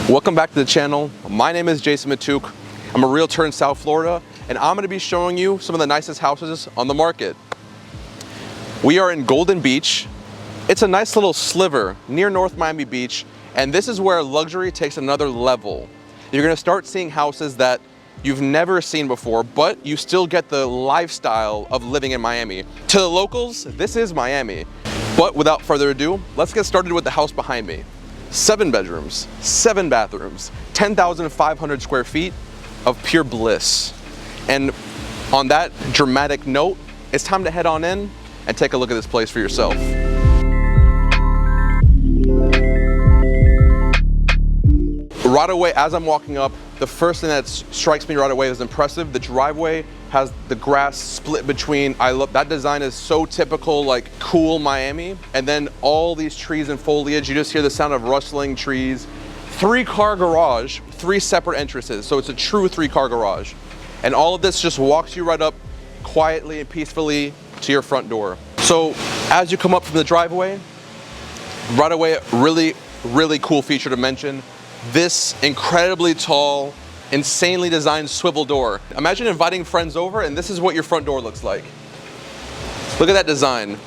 Welcome back to the channel. My name is Jason Matuk. I'm a realtor in South Florida, and I'm going to be showing you some of the nicest houses on the market. We are in Golden Beach. It's a nice little sliver near North Miami Beach, and this is where luxury takes another level. You're going to start seeing houses that you've never seen before, but you still get the lifestyle of living in Miami. To the locals, this is Miami. But without further ado, let's get started with the house behind me. 7 bedrooms, 7 bathrooms, 10,500 square feet of pure bliss. And on that dramatic note, it's time to head on in and take a look at this place for yourself. Right away, as I'm walking up, the first thing that strikes me right away is impressive. The driveway has the grass split between. I love that design, is so typical, like cool Miami. And then all these trees and foliage, you just hear the sound of rustling trees. 3-car garage, 3 separate entrances. So it's a true 3-car garage. And all of this just walks you right up quietly and peacefully to your front door. So as you come up from the driveway, right away, really cool feature to mention. This incredibly tall, insanely designed swivel door. Imagine inviting friends over and this is what your front door looks like. Look at that design.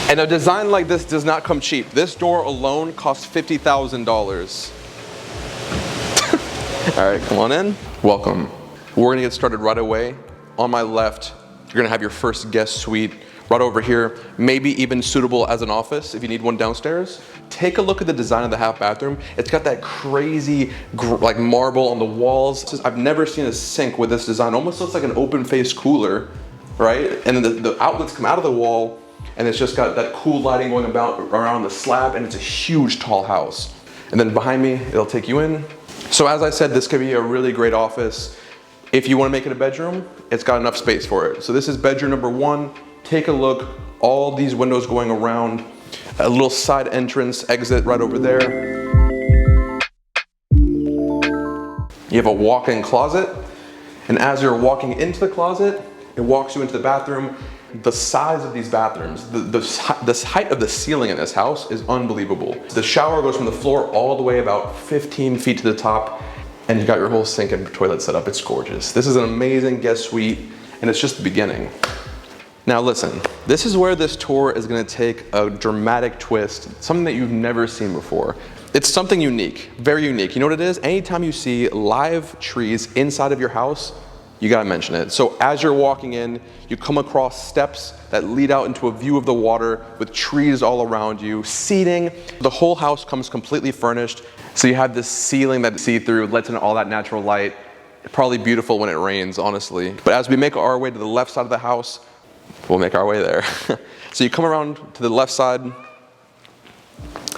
And a design like this does not come cheap. This door alone costs $50,000. All right, come on in. Welcome. We're gonna get started right away. On my left, you're gonna have your first guest suite right over here, maybe even suitable as an office if you need one downstairs. Take a look at the design of the half bathroom. It's got that crazy like marble on the walls. I've never seen a sink with this design. Almost looks like an open face cooler, right? And then the outlets come out of the wall, and it's just got that cool lighting going about around the slab, and it's a huge tall house. And then behind me, it'll take you in. So as I said, this could be a really great office. If you want to make it a bedroom, it's got enough space for it. So this is bedroom number 1. Take a look, all these windows going around, a little side entrance, exit right over there. You have a walk-in closet, and as you're walking into the closet, it walks you into the bathroom. The size of these bathrooms, the height of the ceiling in this house is unbelievable. The shower goes from the floor all the way about 15 feet to the top, and you got your whole sink and toilet set up. It's gorgeous. This is an amazing guest suite, and it's just the beginning. Now listen, this is where this tour is gonna take a dramatic twist, something that you've never seen before. It's something unique, very unique. You know what it is? Anytime you see live trees inside of your house, you gotta mention it. So as you're walking in, you come across steps that lead out into a view of the water with trees all around you, seating. The whole house comes completely furnished. So you have this ceiling that see-through, lets in all that natural light. Probably beautiful when it rains, honestly. But as we make our way to the left side of the house, we'll make our way there. So you come around to the left side.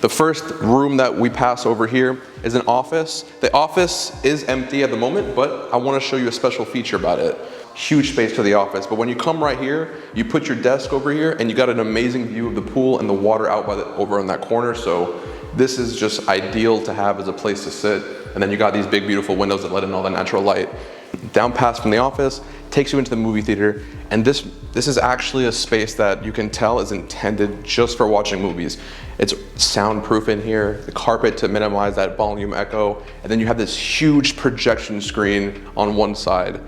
The first room that we pass over here is an office. The office is empty at the moment, but I want to show you a special feature about it. Huge space to the office, but when you come right here, you put your desk over here and you got an amazing view of the pool and the water out by over in that corner. So this is just ideal to have as a place to sit. And then you got these big, beautiful windows that let in all the natural light. Down past from the office, takes you into the movie theater, and this is actually a space that you can tell is intended just for watching movies. It's soundproof in here, the carpet to minimize that volume echo, and then you have this huge projection screen on one side.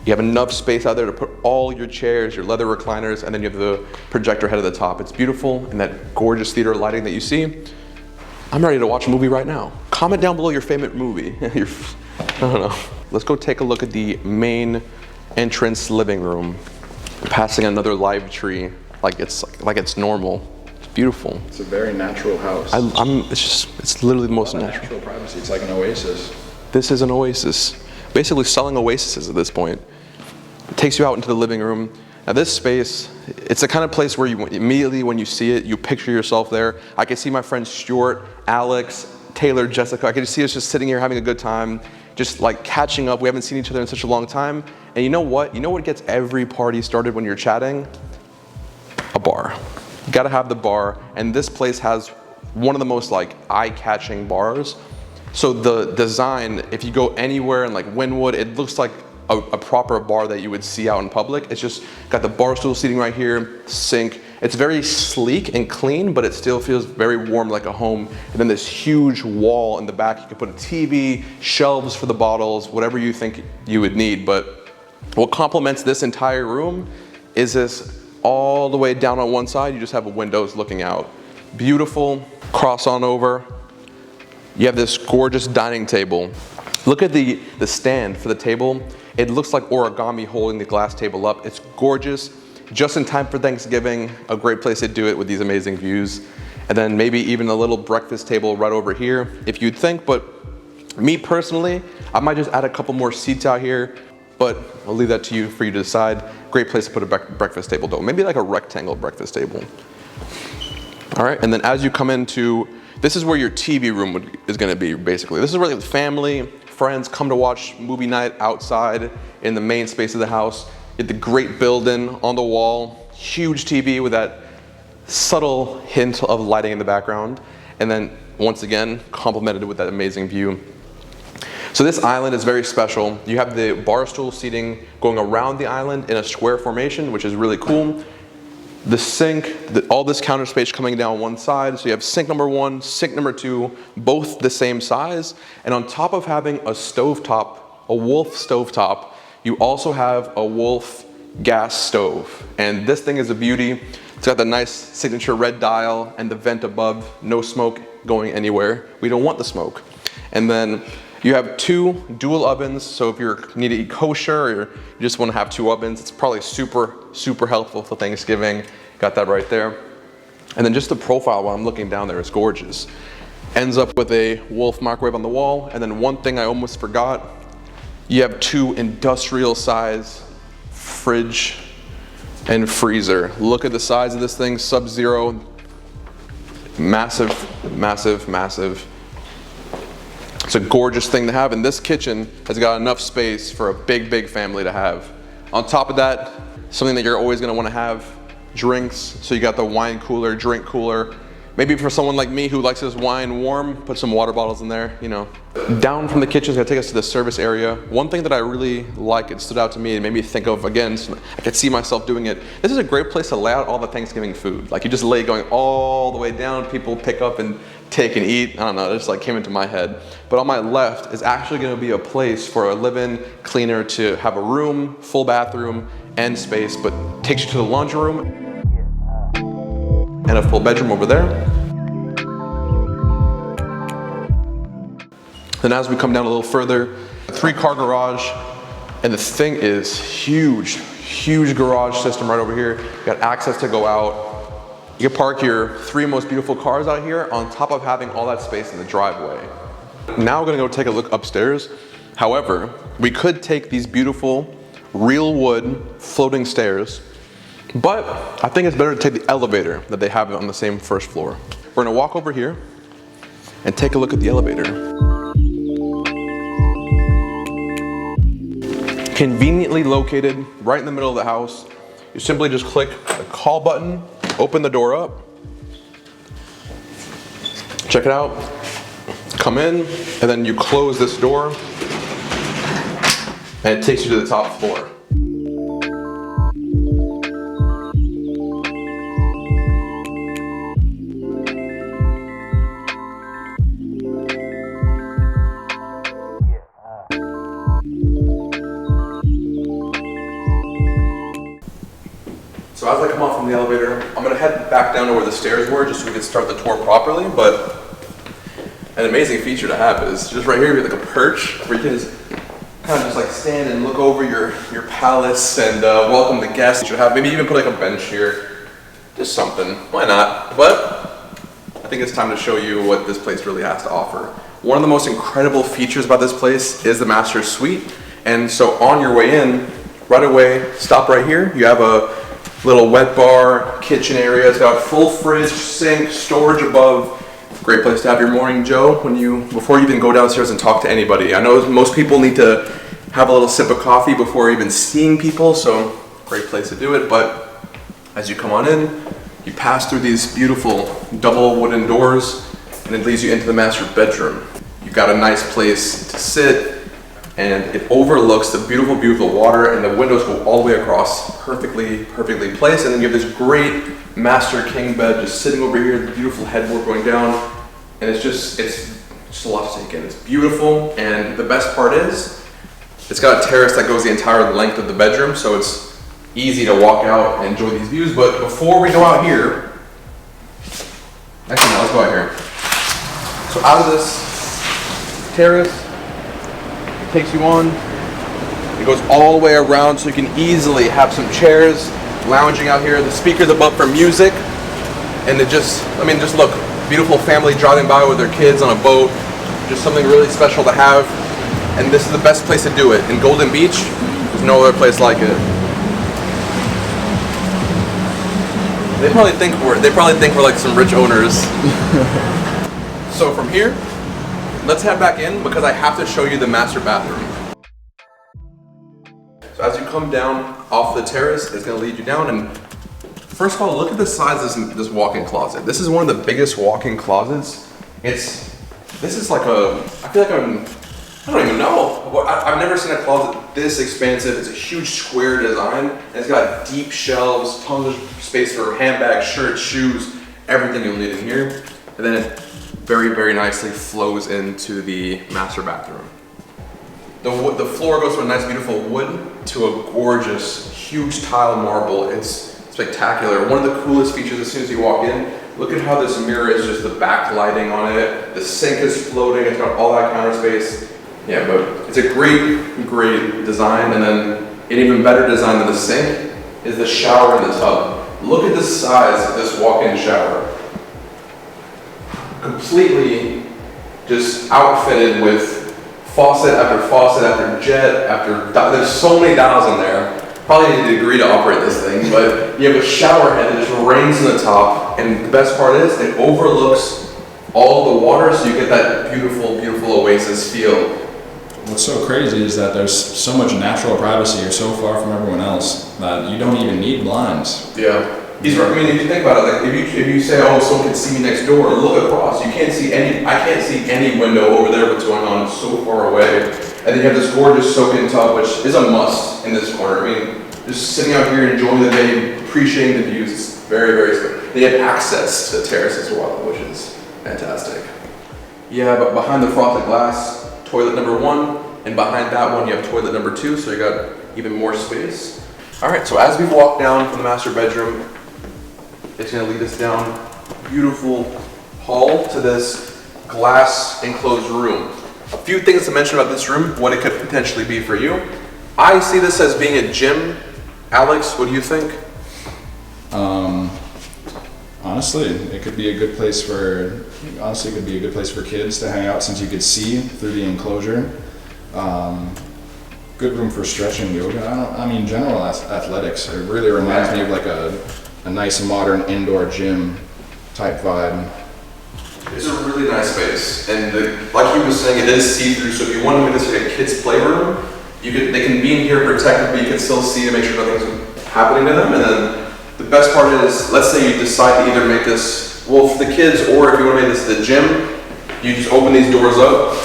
You have enough space out there to put all your chairs, your leather recliners, and then you have the projector head at the top. It's beautiful, and that gorgeous theater lighting that you see. I'm ready to watch a movie right now. Comment down below your favorite movie. I don't know. Let's go take a look at the main entrance living room. Passing another live tree like it's normal. It's beautiful. It's a very natural house. It's literally the most natural privacy. It's like an oasis. This is an oasis. Basically selling oases at this point. It takes you out into the living room. Now this space, it's the kind of place where you immediately when you see it, you picture yourself there. I can see my friends Stuart, Alex, Taylor, Jessica. I can just see us just sitting here having a good time, just like catching up. We haven't seen each other in such a long time. And you know what? You know what gets every party started when you're chatting? A bar. You gotta have the bar. And this place has one of the most like eye-catching bars. So the design, if you go anywhere in like Wynwood, it looks like a proper bar that you would see out in public. It's just got the bar stool seating right here, sink, It's very sleek and clean, but it still feels very warm like a home. And then this huge wall in the back, you can put a TV, shelves for the bottles, whatever you think you would need. But what complements this entire room is this all the way down on one side, you just have windows looking out. Beautiful, cross on over. You have this gorgeous dining table. Look at the stand for the table. It looks like origami holding the glass table up. It's gorgeous, just in time for Thanksgiving, a great place to do it with these amazing views. And then maybe even a little breakfast table right over here, if you'd think, but me personally, I might just add a couple more seats out here, but I'll leave that to you for you to decide. Great place to put a breakfast table though, maybe like a rectangle breakfast table. All right, and then as you come into, this is where your TV room is gonna be basically. This is where the family, friends come to watch movie night outside in the main space of the house. You get the great build-in on the wall, huge TV with that subtle hint of lighting in the background. And then once again, complemented with that amazing view. So this island is very special. You have the bar stool seating going around the island in a square formation, which is really cool. The sink, all this counter space coming down one side. So you have sink number 1, sink number 2, both the same size. And on top of having a stovetop, a Wolf stovetop, you also have a Wolf gas stove. And this thing is a beauty. It's got the nice signature red dial and the vent above, no smoke going anywhere. We don't want the smoke. And then you have 2 dual ovens, so if you need to eat kosher or you just want to have 2 ovens, it's probably super helpful for Thanksgiving. Got that right there. And then just the profile while I'm looking down there is gorgeous. Ends up with a Wolf microwave on the wall, and then one thing I almost forgot, you have 2 industrial size fridge and freezer. Look at the size of this thing, Sub-Zero, massive. It's a gorgeous thing to have, and this kitchen has got enough space for a big family to have. On top of that, something that you're always gonna wanna have, drinks. So you got the wine cooler, drink cooler. Maybe for someone like me who likes his wine warm, put some water bottles in there, you know. Down from the kitchen is gonna take us to the service area. One thing that I really like, it stood out to me and made me think of, again, so I could see myself doing it. This is a great place to lay out all the Thanksgiving food. Like you just lay going all the way down, people pick up and take and eat. I don't know, it just like came into my head. But on my left is actually gonna be a place for a live-in cleaner to have a room, full bathroom, and space, but takes you to the laundry room and a full bedroom over there. Then as we come down a little further, a 3-car garage, and the thing is huge garage system right over here. You got access to go out. You can park your 3 most beautiful cars out here on top of having all that space in the driveway. Now we're gonna go take a look upstairs. However, we could take these beautiful real wood floating stairs, but I think it's better to take the elevator that they have on the same first floor. We're gonna walk over here and take a look at the elevator. Conveniently located right in the middle of the house. You simply just click the call button, open the door up, check it out, come in, and then you close this door, and it takes you to the top floor. So as I come off from the elevator, I'm gonna head back down to where the stairs were just so we can start the tour properly, but an amazing feature to have is just right here, you have like a perch where you can just kind of just like stand and look over your palace and welcome the guests. You should have, maybe even put like a bench here, just something, why not? But I think it's time to show you what this place really has to offer. One of the most incredible features about this place is the master suite. And so on your way in, right away, stop right here. You have a little wet bar, kitchen area. It's got full fridge, sink, storage above. Great place to have your morning joe before you even go downstairs and talk to anybody. I know most people need to have a little sip of coffee before even seeing people, so great place to do it. But as you come on in, you pass through these beautiful double wooden doors, and it leads you into the master bedroom. You've got a nice place to sit, and it overlooks the beautiful water, and the windows go all the way across, perfectly placed. And then you have this great master king bed just sitting over here, the beautiful headboard going down, and it's just a lot to take in. It's beautiful, and the best part is, it's got a terrace that goes the entire length of the bedroom, so it's easy to walk out and enjoy these views. But before we go out here, actually no, let's go out here. So out of this terrace, it takes you on, it goes all the way around, so you can easily have some chairs lounging out here. The speakers above for music, and it just, I mean, just look, beautiful family driving by with their kids on a boat, just something really special to have. And this is the best place to do it. In Golden Beach, there's no other place like it. They probably think we're like some rich owners. So from here, let's head back in because I have to show you the master bathroom. So as you come down off the terrace, it's gonna lead you down, and first of all, look at the size of this walk-in closet. This is one of the biggest walk-in closets. This is like I don't even know. I've never seen a closet this expansive. It's a huge square design, and it's got deep shelves, tons of space for handbags, shirts, shoes, everything you'll need in here. And then it very, very nicely flows into the master bathroom. The floor goes from a nice, beautiful wood to a gorgeous, huge tile marble. It's spectacular. One of the coolest features as soon as you walk in, look at how this mirror is just the backlighting on it. The sink is floating. It's got all that counter space. Yeah, but it's a great, great design. And then an even better design than the sink is the shower in the tub. Look at the size of this walk-in shower. Completely just outfitted with faucet after jet after, there's so many dials in there. Probably need a degree to operate this thing, but you have a shower head that just rains in the top, and the best part is it overlooks all the water, so you get that beautiful, beautiful Oasis feel. What's so crazy is that there's so much natural privacy. You're so far from everyone else that you don't even need blinds. Yeah. He's right. I mean, if you think about it, like if you say, "Oh, someone can see me next door," look across. You can't see any. I can't see any window over there. What's going on? It's so far away. And then you have this gorgeous soak-in tub, which is a must in this corner. I mean, just sitting out here enjoying the day, appreciating the views. It's very, very special. They have access to the terrace as well, which is fantastic. Yeah, but behind the frosted glass, toilet number 1, and behind that one you have toilet number 2, so you got even more space. All right, so as we walk down from the master bedroom, it's gonna lead us down a beautiful hall to this glass enclosed room. A few things to mention about this room, what it could potentially be for you. I see this as being a gym. Alex, what do you think? Honestly, it could be a good place for kids to hang out since you could see through the enclosure. Good room for stretching, yoga. I mean, general athletics. It really reminds me of like a nice modern indoor gym type vibe. It's a really nice space, and like he was saying, it is see-through. So if you want to make this like a kid's playroom, they can be in here protected, but you can still see to make sure nothing's happening to them. And then the best part is, let's say you decide to either make this, well, for the kids, or if you want to make this the gym, you just open these doors up,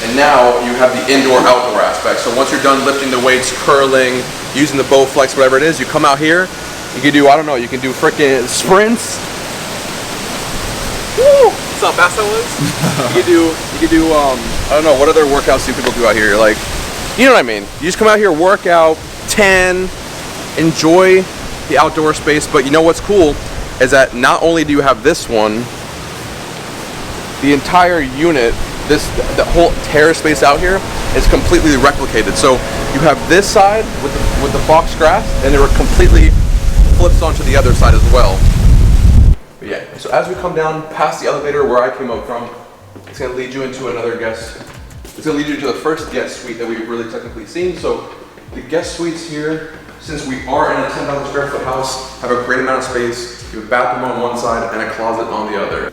and now you have the indoor-outdoor aspect. So once you're done lifting the weights, curling, using the Bowflex, whatever it is, you come out here. You can do, I don't know, you can do freaking sprints. Woo! That's how fast that was. you could do I don't know, what other workouts do people do out here? Like, you know what I mean? You just come out here, work out, tan, enjoy the outdoor space. But you know what's cool is that not only do you have this one, the entire unit, the whole terrace space out here is completely replicated. So you have this side with the box grass, and it completely flips onto the other side as well. But yeah, so as we come down past the elevator where I came up from, it's gonna lead you into another guest. It's gonna lead you to the first guest suite that we've really technically seen. So the guest suites here, since we are in a 10,000 square foot house, have a great amount of space. You have a bathroom on one side and a closet on the other.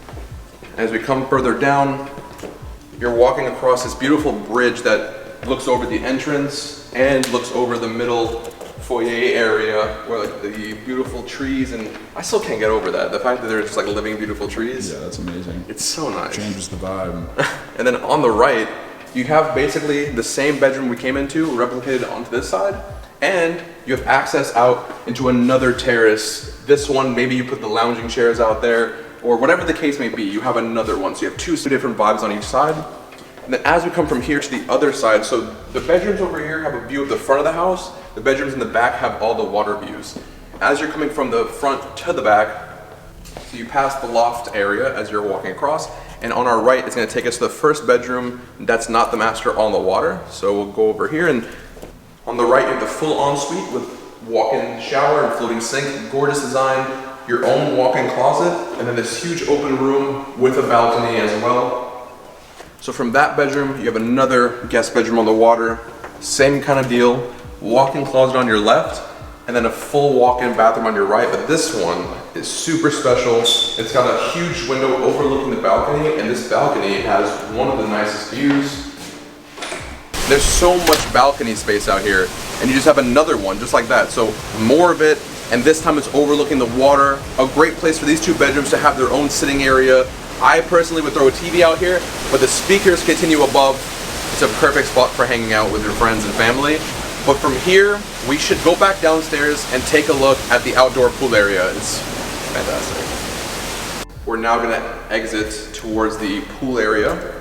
As we come further down, you're walking across this beautiful bridge that looks over the entrance and looks over the middle foyer area where like the beautiful trees, and I still can't get over that. The fact that there's just like living beautiful trees. Yeah, that's amazing. It's so nice. Changes the vibe. And then on the right, you have basically the same bedroom we came into replicated onto this side, And you have access out into another terrace. This one, maybe you put the lounging chairs out there, or whatever the case may be, you have another one. So you have two different vibes on each side. And then as we come from here to the other side, so the bedrooms over here have a view of the front of the house. The bedrooms in the back have all the water views. As you're coming from the front to the back, so you pass the loft area as you're walking across, and on our right, it's gonna take us to the first bedroom. That's not the master on the water. So we'll go over here, and on the right, you have the full ensuite with walk-in shower and floating sink, gorgeous design, your own walk-in closet, and then this huge open room with a balcony as well. So from that bedroom, you have another guest bedroom on the water, same kind of deal, walk-in closet on your left, and then a full walk-in bathroom on your right. But this one is super special. It's got a huge window overlooking the balcony, and this balcony has one of the nicest views. There's so much balcony space out here, and you just have another one just like that. So more of it, and this time it's overlooking the water. A great place for these two bedrooms to have their own sitting area. I personally would throw a TV out here, but the speakers continue above. It's a perfect spot for hanging out with your friends and family. But from here, we should go back downstairs and take a look at the outdoor pool area. It's fantastic. We're now gonna exit towards the pool area.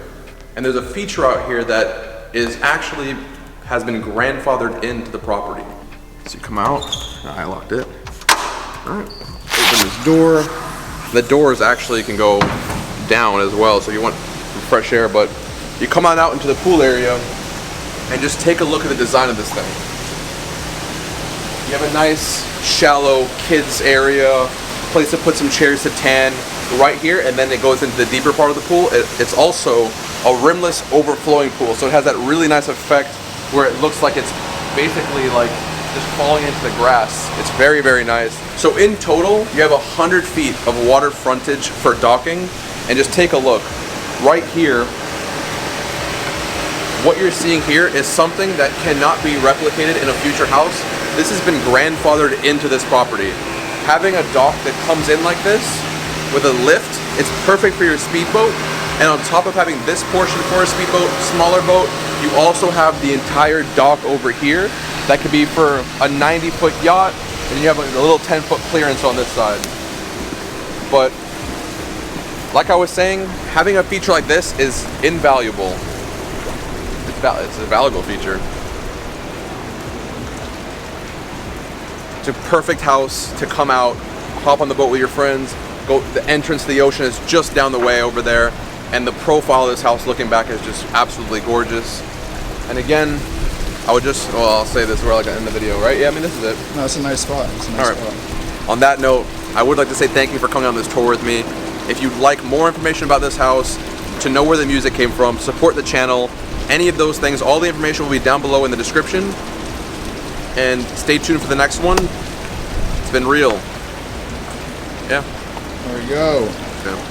And there's a feature out here that has been grandfathered into the property. So you come out, I locked it. All right, open this door. The doors actually can go down as well, so you want fresh air, but you come on out into the pool area and just take a look at the design of this thing. You have a nice, shallow kids area, place to put some chairs to tan right here, and then it goes into the deeper part of the pool. It's also a rimless overflowing pool, so it has that really nice effect where it looks like it's basically like just falling into the grass. It's very, very nice. So in total, you have 100 feet of water frontage for docking, and just take a look. Right here, what you're seeing here is something that cannot be replicated in a future house. This has been grandfathered into this property. Having a dock that comes in like this with a lift, it's perfect for your speedboat. And on top of having this portion for a speedboat, smaller boat, you also have the entire dock over here that could be for a 90-foot yacht, and you have a little 10-foot clearance on this side. But like I was saying, having a feature like this is invaluable. It's a valuable feature. It's a perfect house to come out, hop on the boat with your friends. The entrance to the ocean is just down the way over there, and the profile of this house looking back is just absolutely gorgeous. And again, I'll say this, we're like in the video, right? Yeah, I mean, this is it. No, it's a nice spot. It's a nice spot. On that note, I would like to say thank you for coming on this tour with me. If you'd like more information about this house, to know where the music came from, support the channel, any of those things, all the information will be down below in the description. And stay tuned for the next one. It's been real. Yeah. There we go. Yeah.